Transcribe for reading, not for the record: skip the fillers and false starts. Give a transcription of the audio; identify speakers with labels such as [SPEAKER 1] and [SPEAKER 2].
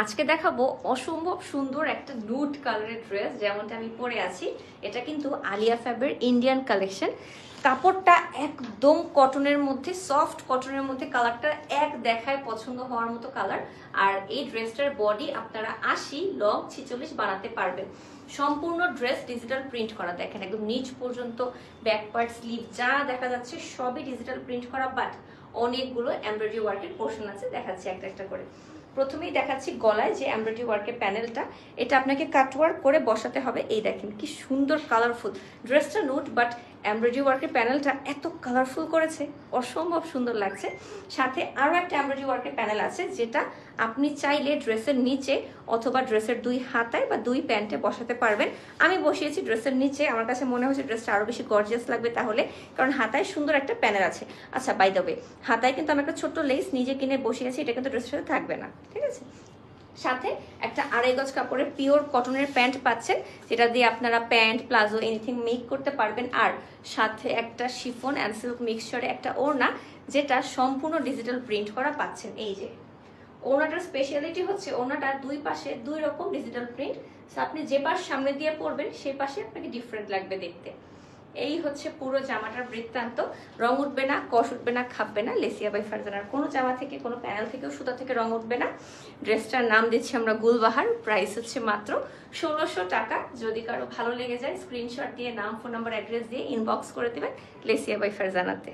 [SPEAKER 1] আজকে দেখাবো অসম্ভব সুন্দর একটা নুড কালারের ড্রেস, যেমনটা আমি পরে আছি। এটা কিন্তু আলিয়া ফ্যাবের ইন্ডিয়ান কালেকশন। কাপড়টা একদম কটনের মধ্যে, সফট কটনের মধ্যে, কালারটা এক দেখায় পছন্দ হওয়ার মতো কালার। আর এই ড্রেসটার বডি আপনারা 80, লং 46 বানাতে পারবেন। সম্পূর্ণ ড্রেস ডিজিটাল প্রিন্ট করা, দেখেন একদম নিচ পর্যন্ত ব্যাক পার্ট, স্লিভ যা দেখা যাচ্ছে সবই ডিজিটাল প্রিন্ট করা, বাট অনেকগুলো এমব্রয়ডারি ওয়ার্কের পোর্শন আছে, দেখাচ্ছি একটা একটা করে। প্রথমেই দেখাচ্ছি গলায় যে এমব্রয়ডারি ওয়ার্কের প্যানেলটা, এটা আপনাকে কাটওয়ার্ক করে বসাতে হবে। এই দেখেন কি সুন্দর কালারফুল ড্রেসটা, নুট বাট এমব্রয়ডারি ওয়ার্কের প্যানেলটা এত কালারফুল করেছে, অসম্ভব সুন্দর লাগছে। সাথে আরও একটা এমব্রয়ডারি ওয়ার্কের প্যানেল আছে, যেটা আপনি চাইলে ড্রেসের নিচে অথবা ড্রেসের দুই হাতায় বা দুই প্যান্টে বসাতে পারবেন। আমি বসিয়েছি ড্রেসের নিচে, আমার কাছে মনে হচ্ছে ড্রেসটা আরও বেশি গর্জিয়াস লাগবে তাহলে, কারণ হাতায় সুন্দর একটা প্যানেল আছে। আচ্ছা, বাই দ্য ওয়ে, হাতায় কিন্তু আমি একটা ছোট্ট লেস নিজে কিনে বসিয়েছি, এটা কিন্তু ড্রেসের সাথে থাকবে না, ঠিক আছে। সাথে একটা 2.5 গজ কাপড়ের পিওর কটনের প্যান্ট পাচ্ছেন, যেটা দিয়ে আপনারা প্যান্ট, প্লাজো এনিথিং মেক করতে পারবেন। আর সাথে একটা শিফন অ্যান্ড সিল্ক মিক্সচারে একটা ওড়না, যেটা সম্পূর্ণ ডিজিটাল প্রিন্ট করা পাচ্ছেন। এই যে ওড়নাটার স্পেশালিটি হচ্ছে ওড়নাটার দুই পাশে দুই রকম ডিজিটাল প্রিন্ট। আপনি যে পাশ সামনে দিয়ে পরবেন সেই পাশে আপনাকে ডিফারেন্ট লাগবে দেখতে। এই হচ্ছে পুরো জামাটার বৃত্তান্ত। রং উঠবে না, কষ উঠবে না, খাপবে না। লেসিয়া বাই ফারজানার কোনো জামা থেকে, কোনো প্যানেল থেকেও, সুতা থেকে রং উঠবে না। ড্রেসটার নাম দিচ্ছি আমরা গুলবাহার। প্রাইস হচ্ছে মাত্র 1600 টাকা। যদি কারো ভালো লেগে যায় স্ক্রিনশট দিয়ে নাম, ফোন নাম্বার, অ্যাড্রেস দিয়ে ইনবক্স করে দেবেন লেসিয়া বাই ফারজানাতে।